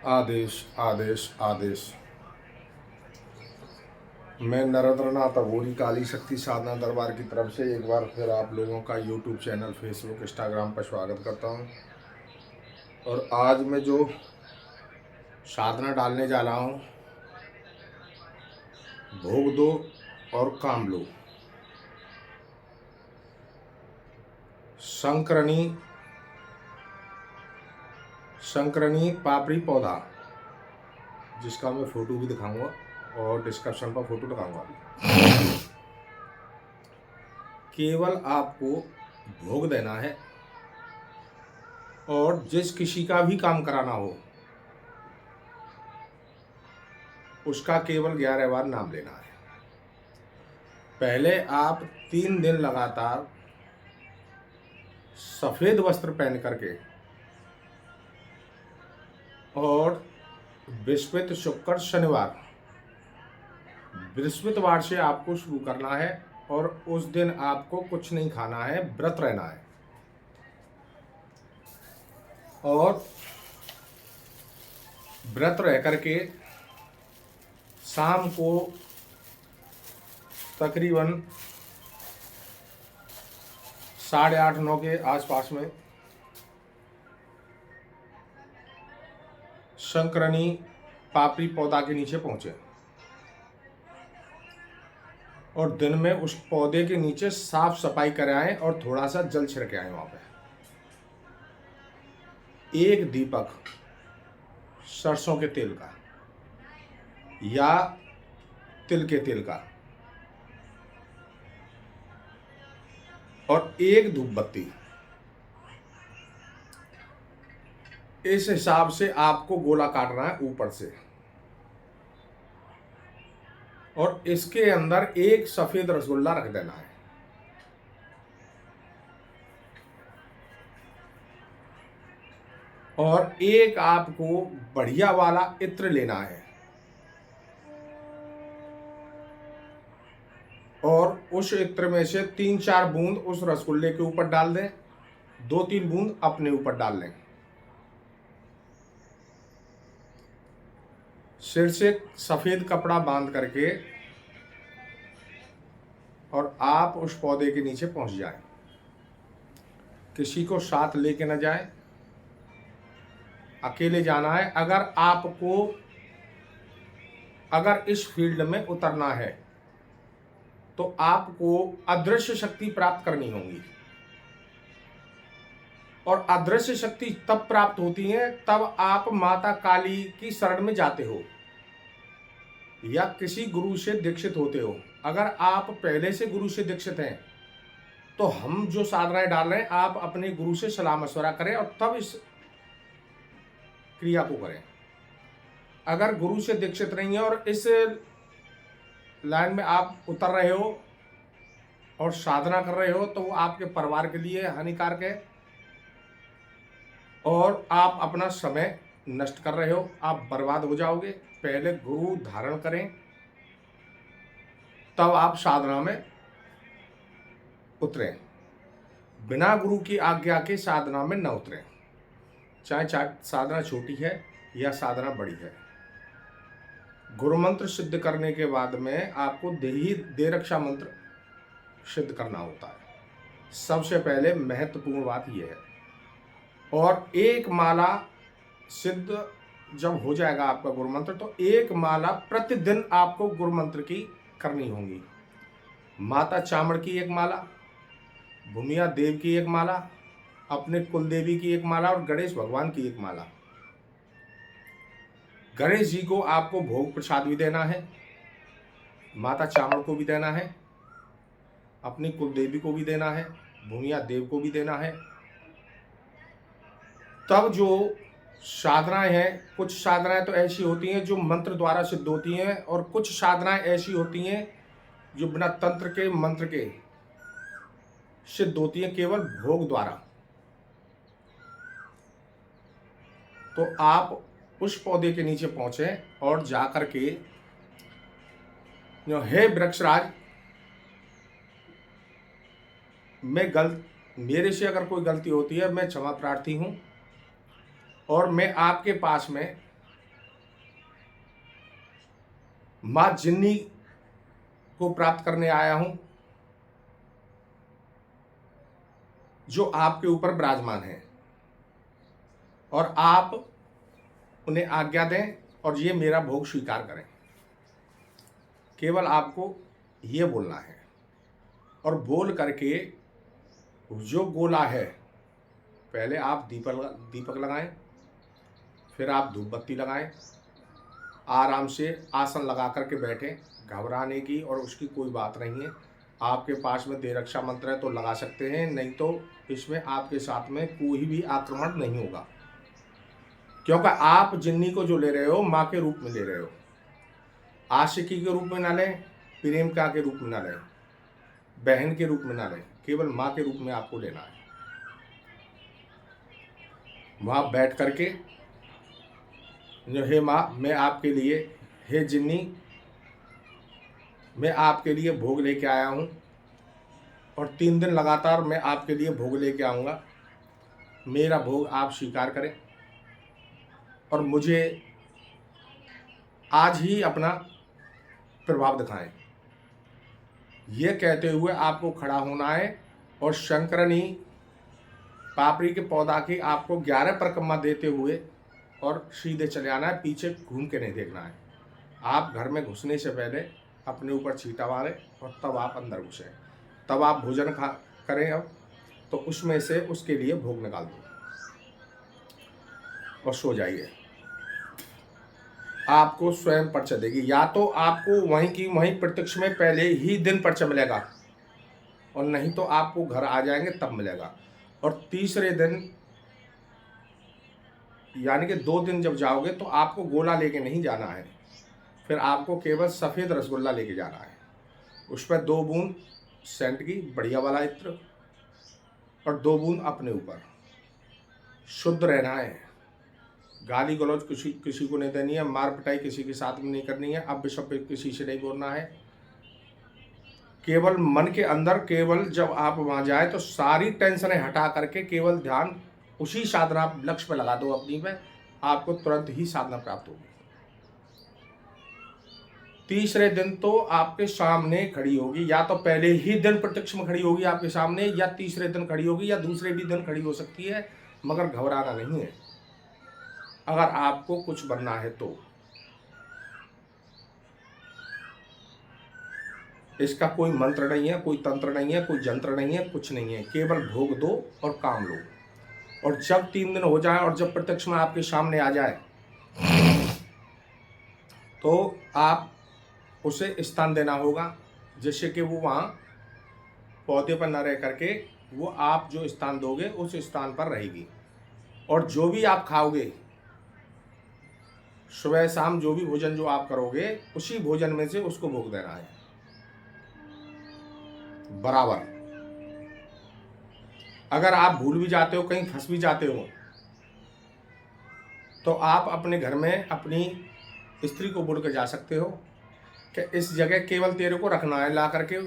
आदेश आदेश आदेश। मैं नरेंद्रनाथ अघोरी काली शक्ति साधना दरबार की तरफ से एक बार फिर आप लोगों का यूट्यूब चैनल, फेसबुक, इंस्टाग्राम पर स्वागत करता हूं। और आज मैं जो साधना डालने जा रहा हूं, भोग दो और काम लो। संकरणी संकरणी पापड़ी पौधा, जिसका मैं फोटो भी दिखाऊंगा और डिस्क्रिप्शन पर फोटो लगाऊंगा। केवल आपको भोग देना है और जिस किसी का भी काम कराना हो उसका केवल 11 बार नाम लेना है। पहले आप 3 दिन लगातार सफेद वस्त्र पहन करके और बृहस्पति, शुक्र, शनिवार, बृहस्पतिवार से आपको शुरू करना है और उस दिन आपको कुछ नहीं खाना है, व्रत रहना है। और व्रत रह करके शाम को तकरीबन 8:30-9 के आसपास में शंकरनी पापड़ी पौधा के नीचे पहुंचे और दिन में उस पौधे के नीचे साफ सफाई कर आए और थोड़ा सा जल छिड़के आए। वहां पे एक दीपक सरसों के तेल का या तिल के तेल का और एक धूप बत्ती, इस हिसाब से आपको गोला काटना है ऊपर से। और इसके अंदर एक सफेद रसगुल्ला रख देना है। और एक आपको बढ़िया वाला इत्र लेना है और उस इत्र में से 3-4 बूंद उस रसगुल्ले के ऊपर डाल दें, 2-3 बूंद अपने ऊपर डाल लें। सिर से सफेद कपड़ा बांध करके और आप उस पौधे के नीचे पहुंच जाएं। किसी को साथ लेके न जाएं, अकेले जाना है। अगर इस फील्ड में उतरना है तो आपको अदृश्य शक्ति प्राप्त करनी होगी। और अदृश्य शक्ति तब प्राप्त होती है तब आप माता काली की शरण में जाते हो या किसी गुरु से दीक्षित होते हो। अगर आप पहले से गुरु से दीक्षित हैं तो हम जो साधनाएं डाल रहे हैं, आप अपने गुरु से सलाह मशवरा करें और तब इस क्रिया को करें। अगर गुरु से दीक्षित नहीं है और इस लाइन में आप उतर रहे हो और साधना कर रहे हो तो वो आपके परिवार के लिए हानिकारक है और आप अपना समय नष्ट कर रहे हो, आप बर्बाद हो जाओगे। पहले गुरु धारण करें तब आप साधना में उतरें। बिना गुरु की आज्ञा के साधना में न उतरें, चाहे साधना छोटी है या साधना बड़ी है। गुरु मंत्र सिद्ध करने के बाद में आपको दे रक्षा मंत्र सिद्ध करना होता है। सबसे पहले महत्वपूर्ण बात यह है। और एक माला सिद्ध जब हो जाएगा आपका गुरु मंत्र, तो एक माला प्रतिदिन आपको गुरु मंत्र की करनी होगी। माता चामड़ की एक माला, भूमिया देव की एक माला, अपने कुल देवी की एक माला और गणेश भगवान की एक माला। गणेश जी को आपको भोग प्रसाद भी देना है, माता चामड़ को भी देना है, अपनी कुल देवी को भी देना है, भूमिया देव को भी देना है। तब जो साधनाएं हैं, कुछ साधनाएं तो ऐसी होती हैं जो मंत्र द्वारा सिद्ध होती हैं और कुछ साधनाएं ऐसी होती हैं जो बिना तंत्र के, मंत्र के सिद्ध होती हैं, केवल भोग द्वारा। तो आप उस पौधे के नीचे पहुंचे और जाकर के हे वृक्षराज, मेरे से अगर कोई गलती होती है मैं क्षमा प्रार्थी हूं और मैं आपके पास में माँ जिन्नी को प्राप्त करने आया हूं जो आपके ऊपर विराजमान है, और आप उन्हें आज्ञा दें और ये मेरा भोग स्वीकार करें। केवल आपको ये बोलना है, और बोल करके जो गोला है, पहले आप दीपक लगाएं, फिर आप धूप बत्ती लगाएं, आराम से आसन लगा करके बैठें। घबराने की और उसकी कोई बात नहीं है। आपके पास में दे रक्षा मंत्र है तो लगा सकते हैं, नहीं तो इसमें आपके साथ में कोई भी आक्रमण नहीं होगा, क्योंकि आप जिन्नी को जो ले रहे हो माँ के रूप में ले रहे हो। आशिकी के रूप में ना लें, प्रेमिका के रूप में ना लें, बहन के रूप में ना लें, केवल माँ के रूप में आपको लेना है। वहाँ बैठ करके जो हे माँ, मैं आपके लिए, हे जिन्नी, मैं आपके लिए भोग लेके आया हूँ, और 3 दिन लगातार मैं आपके लिए भोग लेके आऊँगा। मेरा भोग आप स्वीकार करें और मुझे आज ही अपना प्रभाव दिखाएं। ये कहते हुए आपको खड़ा होना है और शंकरनी पापड़ी के पौधा की आपको 11 परिक्रमा देते हुए और सीधे चले आना है, पीछे घूम के नहीं देखना है। आप घर में घुसने से पहले अपने ऊपर छींटा मारें और तब आप अंदर घुसें। तब आप भोजन करें अब तो उसमें से उसके लिए भोग निकाल दो और सो जाइए। आपको स्वयं पर्चा देगी, या तो आपको वहीं की वहीं प्रत्यक्ष में पहले ही दिन पर्चा मिलेगा, और नहीं तो आपको घर आ जाएंगे तब मिलेगा। और तीसरे दिन यानी कि 2 दिन जब जाओगे तो आपको गोला लेके नहीं जाना है, फिर आपको केवल सफ़ेद रसगुल्ला लेके जाना है। उस पर 2 बूंद सेंट की बढ़िया वाला इत्र और 2 बूंद अपने ऊपर। शुद्ध रहना है, गाली गलौज किसी को नहीं देनी है, मार पिटाई किसी के साथ में नहीं करनी है, अब सब किसी से नहीं बोलना है। केवल मन के अंदर, केवल जब आप वहाँ जाए तो सारी टेंशनें हटा करके केवल ध्यान उसी साधना लक्ष्य पे लगा दो अपनी पे, आपको तुरंत ही साधना प्राप्त होगी। तीसरे दिन तो आपके सामने खड़ी होगी, या तो पहले ही दिन प्रत्यक्ष में खड़ी होगी आपके सामने, या तीसरे दिन खड़ी होगी, या दूसरे भी दिन खड़ी हो सकती है, मगर घबराना नहीं है अगर आपको कुछ बनना है तो। इसका कोई मंत्र नहीं है, कोई तंत्र नहीं है, कोई जंत्र नहीं है, कुछ नहीं है, केवल भोग दो और काम लो। और जब 3 दिन हो जाए और जब प्रत्यक्ष में आपके सामने आ जाए तो आप उसे स्थान देना होगा, जिससे कि वो वहाँ पौधे पर न रह करके वो आप जो स्थान दोगे उस स्थान पर रहेगी। और जो भी आप खाओगे, सुबह शाम जो भी भोजन जो आप करोगे, उसी भोजन में से उसको भोग देना है बराबर। अगर आप भूल भी जाते हो, कहीं फंस भी जाते हो, तो आप अपने घर में अपनी स्त्री को बोल कर जा सकते हो कि इस जगह केवल तेरे को रखना है, ला करके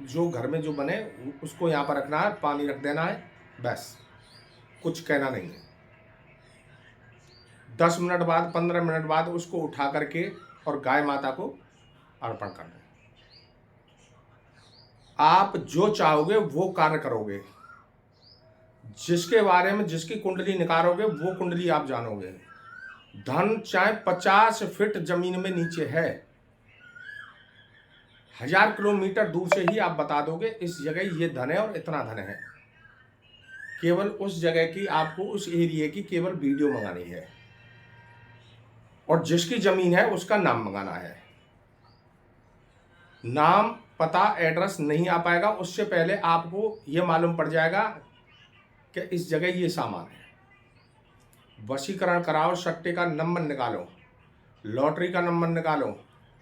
जो घर में जो बने उसको यहाँ पर रखना है, पानी रख देना है, बस कुछ कहना नहीं है। 10 मिनट बाद, 15 मिनट बाद उसको उठा करके और गाय माता को अर्पण कर दें। आप जो चाहोगे वो कार्य करोगे, जिसके बारे में जिसकी कुंडली निकालोगे वो कुंडली आप जानोगे। धन चाहे 50 फीट जमीन में नीचे है, 1000 किलोमीटर दूर से ही आप बता दोगे इस जगह ये धन है और इतना धन है। केवल उस जगह की आपको, उस एरिया की केवल वीडियो मंगानी है, और जिसकी जमीन है उसका नाम मंगाना है। नाम, पता, एड्रेस नहीं आ पाएगा, उससे पहले आपको ये मालूम पड़ जाएगा कि इस जगह ये सामान है। वशीकरण कराओ, सट्टे का नंबर निकालो, लॉटरी का नंबर निकालो,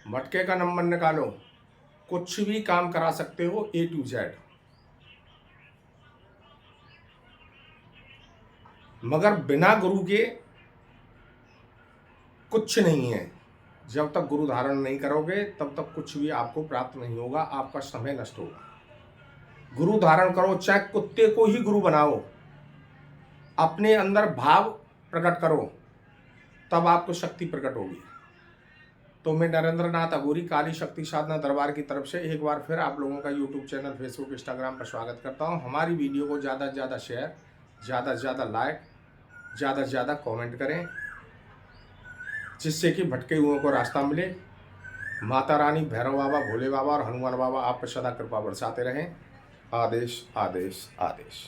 मटके का नंबर निकालो, कुछ भी काम करा सकते हो A to Z। मगर बिना गुरु के कुछ नहीं है। जब तक गुरु धारण नहीं करोगे तब तक कुछ भी आपको प्राप्त नहीं होगा, आपका समय नष्ट होगा। गुरु धारण करो, चाहे कुत्ते को ही गुरु बनाओ, अपने अंदर भाव प्रकट करो, तब आपको शक्ति प्रकट होगी। तो मैं नरेंद्र नाथ अघोरी काली शक्ति साधना दरबार की तरफ से एक बार फिर आप लोगों का यूट्यूब चैनल, फेसबुक, इंस्टाग्राम पर स्वागत करता हूं। हमारी वीडियो को ज़्यादा से ज़्यादा शेयर, ज़्यादा से ज़्यादा लाइक, ज़्यादा से ज़्यादा कमेंट करें, जिससे कि भटके हुओं को रास्ता मिले। माता रानी, भैरव बाबा, भोले बाबा और हनुमान बाबा आप पर सदा कृपा बरसाते रहें। आदेश, आदेश, आदेश।